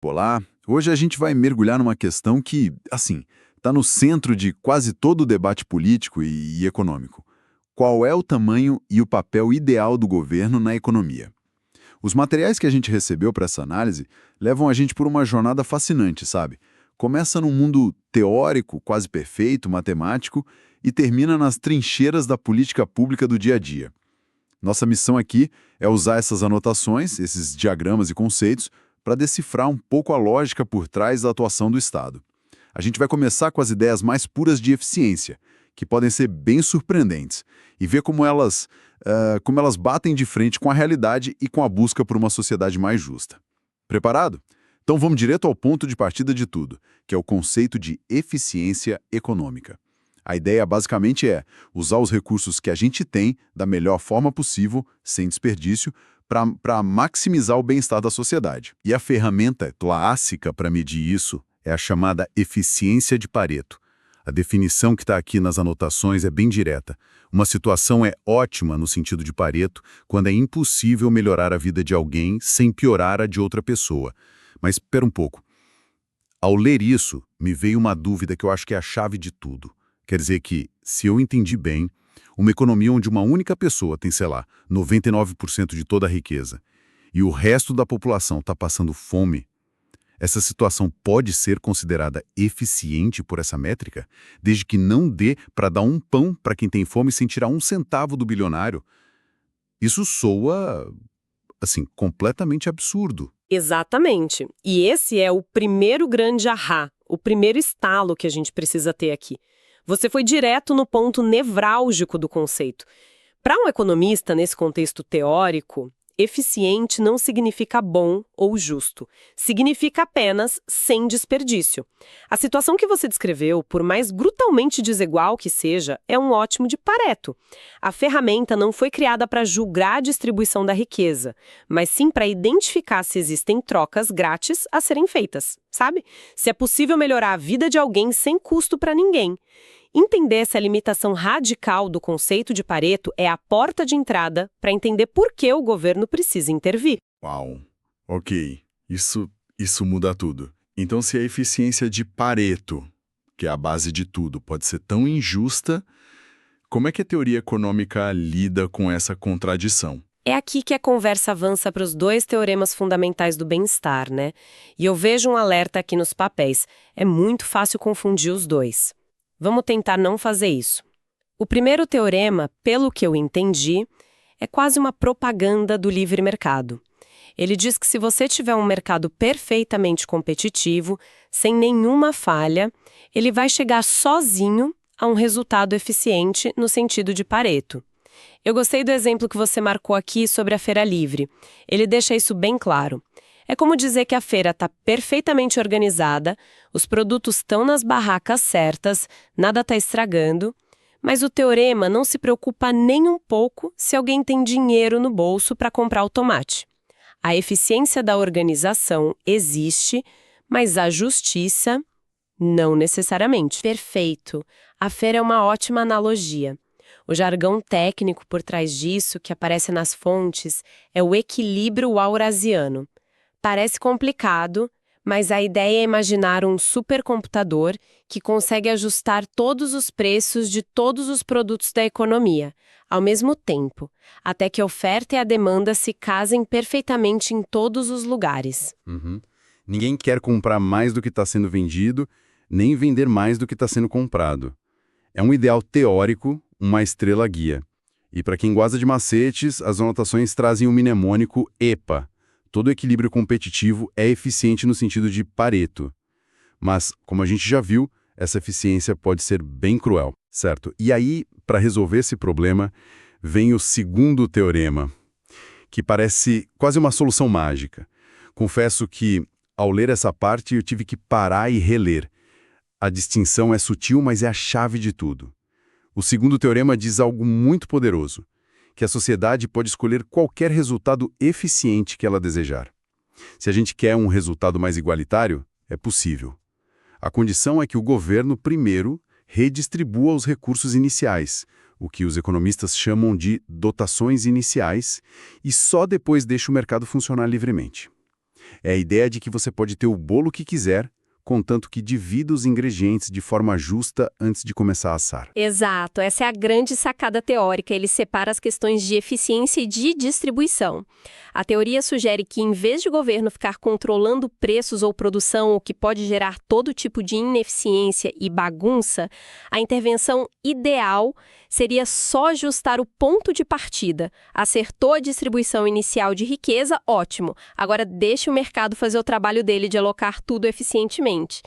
Olá, hoje a gente vai mergulhar numa questão que, está no centro de quase todo o debate político e econômico. Qual é o tamanho e o papel ideal do governo na economia? Os materiais que a gente recebeu para essa análise levam a gente por uma jornada fascinante, sabe? Começa num mundo teórico, quase perfeito, matemático, e termina nas trincheiras da política pública do dia a dia. Nossa missão aqui é usar essas anotações, esses diagramas e conceitos, para decifrar um pouco a lógica por trás da atuação do Estado. A gente vai começar com as ideias mais puras de eficiência, que podem ser bem surpreendentes, e ver como elas batem de frente com a realidade e com a busca por uma sociedade mais justa. Preparado? Então vamos direto ao ponto de partida de tudo, que é o conceito de eficiência econômica. A ideia basicamente é usar os recursos que a gente tem da melhor forma possível, sem desperdício, para maximizar o bem-estar da sociedade. E a ferramenta clássica para medir isso é a chamada eficiência de Pareto. A definição que está aqui nas anotações é bem direta. Uma situação é ótima no sentido de Pareto quando é impossível melhorar a vida de alguém sem piorar a de outra pessoa. Mas espera um pouco. Ao ler isso, me veio uma dúvida que eu acho que é a chave de tudo. Quer dizer que, se eu entendi bem, uma economia onde uma única pessoa tem, 99% de toda a riqueza e o resto da população está passando fome, essa situação pode ser considerada eficiente por essa métrica, desde que não dê para dar um pão para quem tem fome sem tirar um centavo do bilionário. Isso soa, completamente absurdo. Exatamente. E esse é o primeiro grande ahá, o primeiro estalo que a gente precisa ter aqui. Você foi direto no ponto nevrálgico do conceito. Para um economista, nesse contexto teórico, eficiente não significa bom ou justo. Significa apenas sem desperdício. A situação que você descreveu, por mais brutalmente desigual que seja, é um ótimo de Pareto. A ferramenta não foi criada para julgar a distribuição da riqueza, mas sim para identificar se existem trocas grátis a serem feitas, sabe? Se é possível melhorar a vida de alguém sem custo para ninguém. Entender essa limitação radical do conceito de Pareto é a porta de entrada para entender por que o governo precisa intervir. Uau, ok. Isso muda tudo. Então, se a eficiência de Pareto, que é a base de tudo, pode ser tão injusta, como é que a teoria econômica lida com essa contradição? É aqui que a conversa avança para os dois teoremas fundamentais do bem-estar, né? E eu vejo um alerta aqui nos papéis. É muito fácil confundir os dois. Vamos tentar não fazer isso. O primeiro teorema, pelo que eu entendi, é quase uma propaganda do livre mercado. Ele diz que se você tiver um mercado perfeitamente competitivo, sem nenhuma falha, ele vai chegar sozinho a um resultado eficiente no sentido de Pareto. Eu gostei do exemplo que você marcou aqui sobre a feira livre. Ele deixa isso bem claro. É como dizer que a feira está perfeitamente organizada, os produtos estão nas barracas certas, nada está estragando, mas o teorema não se preocupa nem um pouco se alguém tem dinheiro no bolso para comprar o tomate. A eficiência da organização existe, mas a justiça, não necessariamente. Perfeito. A feira é uma ótima analogia. O jargão técnico por trás disso, que aparece nas fontes, é o equilíbrio aurasiano. Parece complicado, mas a ideia é imaginar um supercomputador que consegue ajustar todos os preços de todos os produtos da economia, ao mesmo tempo, até que a oferta e a demanda se casem perfeitamente em todos os lugares. Ninguém quer comprar mais do que está sendo vendido, nem vender mais do que está sendo comprado. É um ideal teórico, uma estrela guia. E para quem gosta de macetes, as anotações trazem o mnemônico EPA. Todo equilíbrio competitivo é eficiente no sentido de Pareto. Mas, como a gente já viu, essa eficiência pode ser bem cruel, certo? E aí, para resolver esse problema, vem o segundo teorema, que parece quase uma solução mágica. Confesso que, ao ler essa parte, eu tive que parar e reler. A distinção é sutil, mas é a chave de tudo. O segundo teorema diz algo muito poderoso, que a sociedade pode escolher qualquer resultado eficiente que ela desejar. Se a gente quer um resultado mais igualitário, é possível. A condição é que o governo, primeiro, redistribua os recursos iniciais, o que os economistas chamam de dotações iniciais, e só depois deixa o mercado funcionar livremente. É a ideia de que você pode ter o bolo que quiser, contanto que divida os ingredientes de forma justa antes de começar a assar. Exato, essa é a grande sacada teórica. Ele separa as questões de eficiência e de distribuição. A teoria sugere que, em vez de o governo ficar controlando preços ou produção, o que pode gerar todo tipo de ineficiência e bagunça, a intervenção ideal seria só ajustar o ponto de partida. Acertou a distribuição inicial de riqueza, ótimo. Agora deixe o mercado fazer o trabalho dele de alocar tudo eficientemente.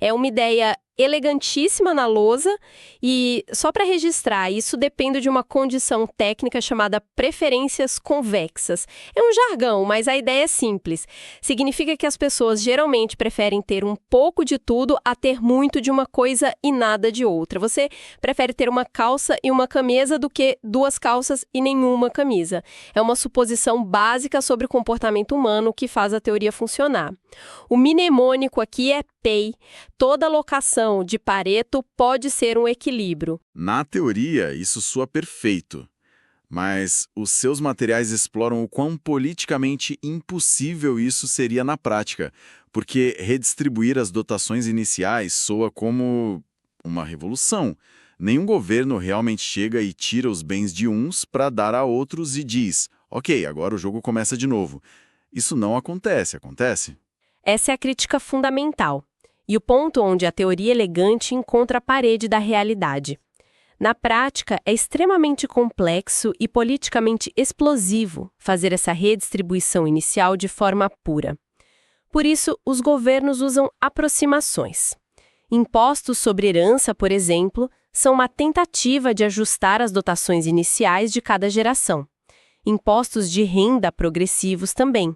É uma ideia elegantíssima na lousa e, só para registrar, isso depende de uma condição técnica chamada preferências convexas. É um jargão, mas a ideia é simples. Significa que as pessoas geralmente preferem ter um pouco de tudo a ter muito de uma coisa e nada de outra. Você prefere ter uma calça e uma camisa do que duas calças e nenhuma camisa. É uma suposição básica sobre o comportamento humano que faz a teoria funcionar. O mnemônico aqui é PEI. Toda alocação de Pareto pode ser um equilíbrio. Na teoria, isso soa perfeito. Mas os seus materiais exploram o quão politicamente impossível isso seria na prática, porque redistribuir as dotações iniciais soa como uma revolução. Nenhum governo realmente chega e tira os bens de uns para dar a outros e diz: ok, agora o jogo começa de novo. Isso não acontece, acontece? Essa é a crítica fundamental e o ponto onde a teoria elegante encontra a parede da realidade. Na prática, é extremamente complexo e politicamente explosivo fazer essa redistribuição inicial de forma pura. Por isso, os governos usam aproximações. Impostos sobre herança, por exemplo, são uma tentativa de ajustar as dotações iniciais de cada geração. Impostos de renda progressivos também.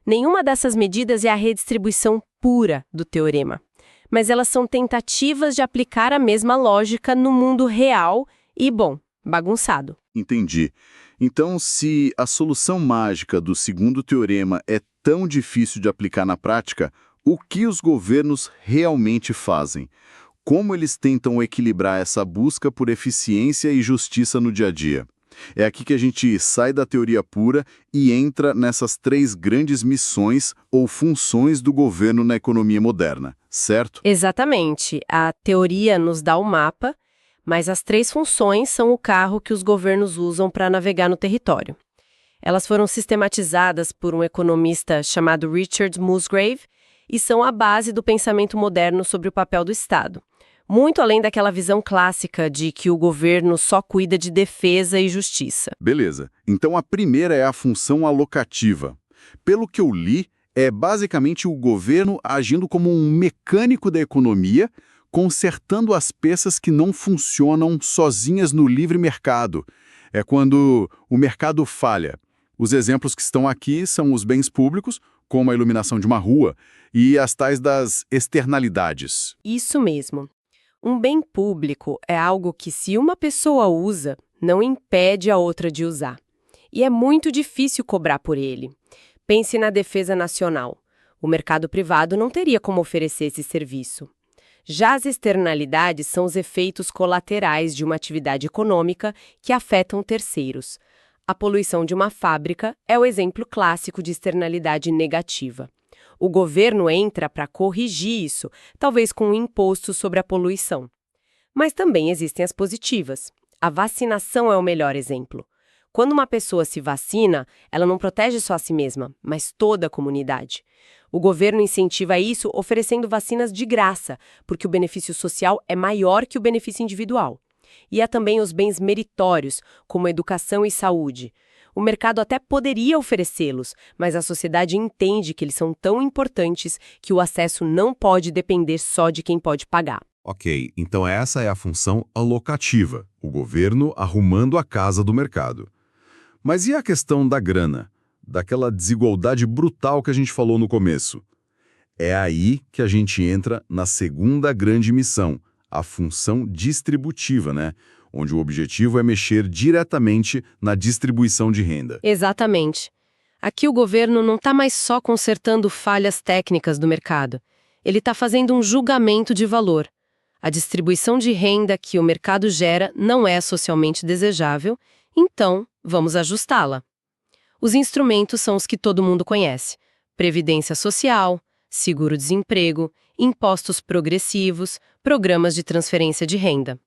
Nenhuma dessas medidas é a redistribuição pura do teorema, mas elas são tentativas de aplicar a mesma lógica no mundo real e, bom, bagunçado. Entendi. Então, se a solução mágica do segundo teorema é tão difícil de aplicar na prática, o que os governos realmente fazem? Como eles tentam equilibrar essa busca por eficiência e justiça no dia a dia? É aqui que a gente sai da teoria pura e entra nessas três grandes missões ou funções do governo na economia moderna, certo? Exatamente. A teoria nos dá o mapa, mas as três funções são o carro que os governos usam para navegar no território. Elas foram sistematizadas por um economista chamado Richard Musgrave e são a base do pensamento moderno sobre o papel do Estado. Muito além daquela visão clássica de que o governo só cuida de defesa e justiça. Beleza. Então a primeira é a função alocativa. Pelo que eu li, é basicamente o governo agindo como um mecânico da economia, consertando as peças que não funcionam sozinhas no livre mercado. É quando o mercado falha. Os exemplos que estão aqui são os bens públicos, como a iluminação de uma rua, e as tais das externalidades. Isso mesmo. Um bem público é algo que, se uma pessoa usa, não impede a outra de usar. E é muito difícil cobrar por ele. Pense na defesa nacional. O mercado privado não teria como oferecer esse serviço. Já as externalidades são os efeitos colaterais de uma atividade econômica que afetam terceiros. A poluição de uma fábrica é o exemplo clássico de externalidade negativa. O governo entra para corrigir isso, talvez com um imposto sobre a poluição. Mas também existem as positivas. A vacinação é o melhor exemplo. Quando uma pessoa se vacina, ela não protege só a si mesma, mas toda a comunidade. O governo incentiva isso oferecendo vacinas de graça, porque o benefício social é maior que o benefício individual. E há também os bens meritórios, como educação e saúde. O mercado até poderia oferecê-los, mas a sociedade entende que eles são tão importantes que o acesso não pode depender só de quem pode pagar. Ok, então essa é a função alocativa, o governo arrumando a casa do mercado. Mas e a questão da grana? Daquela desigualdade brutal que a gente falou no começo? É aí que a gente entra na segunda grande missão, a função distributiva, né? Onde o objetivo é mexer diretamente na distribuição de renda. Exatamente. Aqui o governo não está mais só consertando falhas técnicas do mercado. Ele está fazendo um julgamento de valor. A distribuição de renda que o mercado gera não é socialmente desejável, então vamos ajustá-la. Os instrumentos são os que todo mundo conhece. previdência social, seguro-desemprego, impostos progressivos, programas de transferência de renda.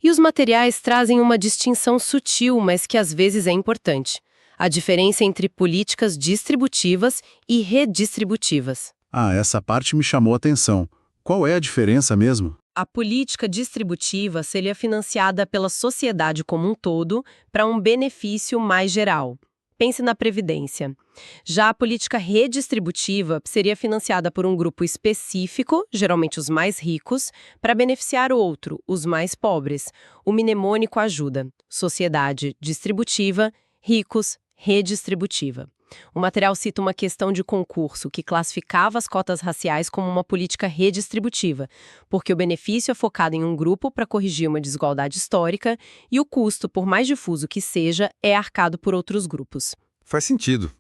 E os materiais trazem uma distinção sutil, mas que às vezes é importante: a diferença entre políticas distributivas e redistributivas. Ah, essa parte me chamou a atenção. Qual é a diferença mesmo? A política distributiva seria financiada pela sociedade como um todo para um benefício mais geral. Pense na Previdência. Já a política redistributiva seria financiada por um grupo específico, geralmente os mais ricos, para beneficiar o outro, os mais pobres. O mnemônico ajuda: sociedade distributiva, ricos, redistributiva. O material cita uma questão de concurso que classificava as cotas raciais como uma política redistributiva, porque o benefício é focado em um grupo para corrigir uma desigualdade histórica e o custo, por mais difuso que seja, é arcado por outros grupos. Faz sentido.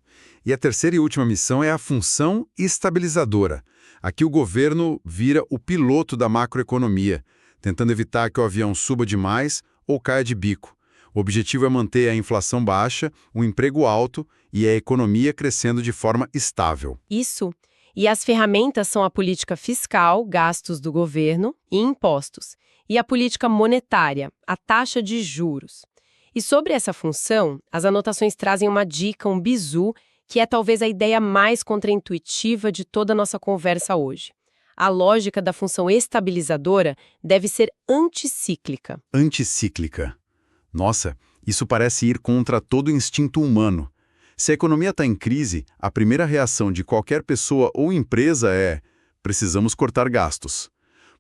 E a terceira e última missão é a função estabilizadora. Aqui o governo vira o piloto da macroeconomia, tentando evitar que o avião suba demais ou caia de bico. O objetivo é manter a inflação baixa, o emprego alto e a economia crescendo de forma estável. Isso. E as ferramentas são a política fiscal, gastos do governo e impostos, e a política monetária, a taxa de juros. E sobre essa função, as anotações trazem uma dica, um bizu, que é talvez a ideia mais contraintuitiva de toda a nossa conversa hoje. A lógica da função estabilizadora deve ser anticíclica. Anticíclica. Nossa, isso parece ir contra todo o instinto humano. Se a economia está em crise, a primeira reação de qualquer pessoa ou empresa é: precisamos cortar gastos.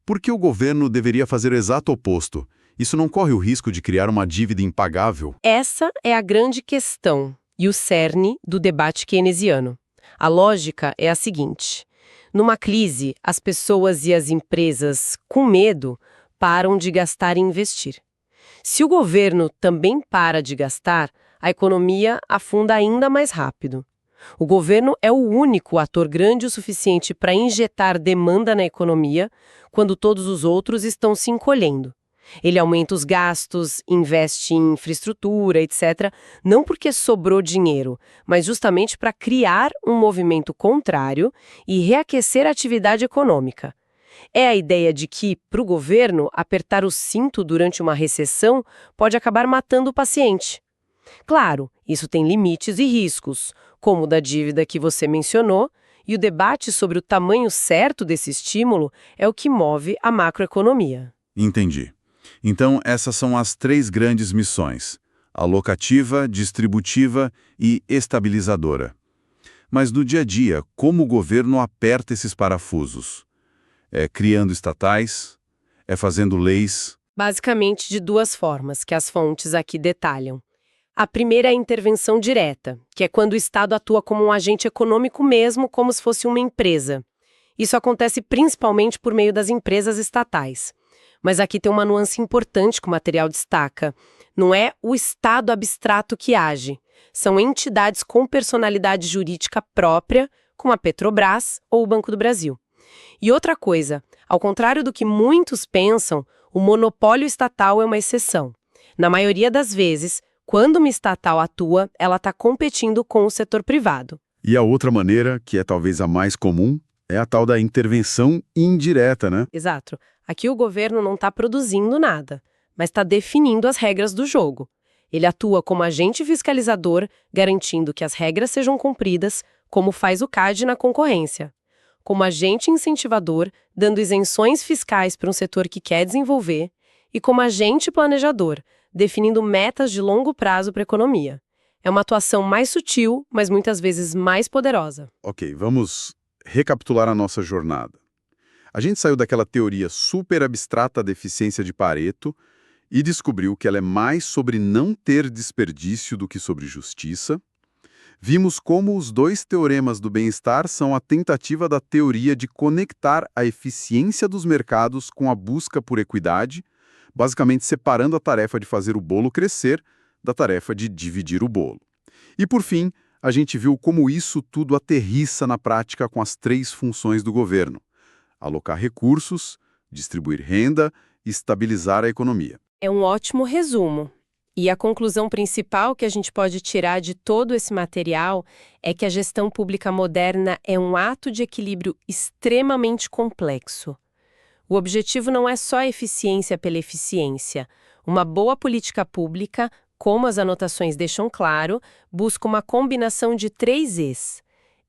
Por que o governo deveria fazer o exato oposto? Isso não corre o risco de criar uma dívida impagável? Essa é a grande questão e o cerne do debate keynesiano. A lógica é a seguinte: numa crise, as pessoas e as empresas, com medo, param de gastar e investir. Se o governo também para de gastar, a economia afunda ainda mais rápido. O governo é o único ator grande o suficiente para injetar demanda na economia, quando todos os outros estão se encolhendo. Ele aumenta os gastos, investe em infraestrutura, etc., não porque sobrou dinheiro, mas justamente para criar um movimento contrário e reaquecer a atividade econômica. É a ideia de que, para o governo, apertar o cinto durante uma recessão pode acabar matando o paciente. Claro, isso tem limites e riscos, como o da dívida que você mencionou, e o debate sobre o tamanho certo desse estímulo é o que move a macroeconomia. Entendi. Então, essas são as três grandes missões: alocativa, distributiva e estabilizadora. Mas no dia a dia, como o governo aperta esses parafusos? É criando estatais? É fazendo leis? Basicamente de duas formas, que as fontes aqui detalham. A primeira é a intervenção direta, que é quando o Estado atua como um agente econômico mesmo, como se fosse uma empresa. Isso acontece principalmente por meio das empresas estatais. Mas aqui tem uma nuance importante que o material destaca. Não é o Estado abstrato que age. São entidades com personalidade jurídica própria, como a Petrobras ou o Banco do Brasil. E outra coisa, ao contrário do que muitos pensam, o monopólio estatal é uma exceção. Na maioria das vezes, quando uma estatal atua, ela está competindo com o setor privado. E a outra maneira, que é talvez a mais comum, é a tal da intervenção indireta, né? Exato. Aqui o governo não está produzindo nada, mas está definindo as regras do jogo. Ele atua como agente fiscalizador, garantindo que as regras sejam cumpridas, como faz o CAD na concorrência. Como agente incentivador, dando isenções fiscais para um setor que quer desenvolver, e como agente planejador, definindo metas de longo prazo para a economia. É uma atuação mais sutil, mas muitas vezes mais poderosa. Ok, vamos recapitular a nossa jornada. A gente saiu daquela teoria super abstrata da eficiência de Pareto e descobriu que ela é mais sobre não ter desperdício do que sobre justiça. Vimos como os dois teoremas do bem-estar são a tentativa da teoria de conectar a eficiência dos mercados com a busca por equidade, basicamente separando a tarefa de fazer o bolo crescer da tarefa de dividir o bolo. E, por fim, a gente viu como isso tudo aterrissa na prática com as três funções do governo: alocar recursos, distribuir renda e estabilizar a economia. É um ótimo resumo. E a conclusão principal que a gente pode tirar de todo esse material é que a gestão pública moderna é um ato de equilíbrio extremamente complexo. O objetivo não é só eficiência pela eficiência. Uma boa política pública, como as anotações deixam claro, busca uma combinação de 3 Es: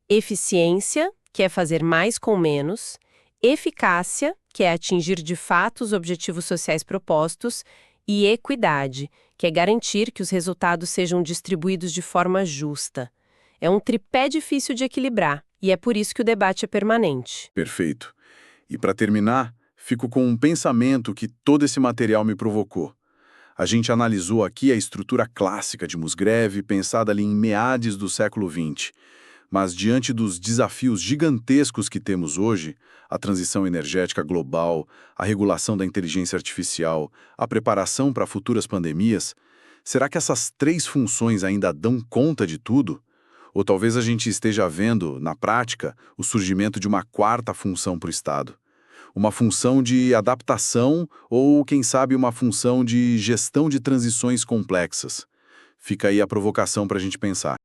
eficiência, que é fazer mais com menos; eficácia, que é atingir de fato os objetivos sociais propostos; e equidade, que é garantir que os resultados sejam distribuídos de forma justa. É um tripé difícil de equilibrar, e é por isso que o debate é permanente. Perfeito. E para terminar, fico com um pensamento que todo esse material me provocou. A gente analisou aqui a estrutura clássica de Musgrave, pensada ali em meados do século XX. Mas diante dos desafios gigantescos que temos hoje, a transição energética global, a regulação da inteligência artificial, a preparação para futuras pandemias, será que essas 3 funções ainda dão conta de tudo? Ou talvez a gente esteja vendo, na prática, o surgimento de uma 4ª função para o Estado. Uma função de adaptação ou, quem sabe, uma função de gestão de transições complexas. Fica aí a provocação para a gente pensar.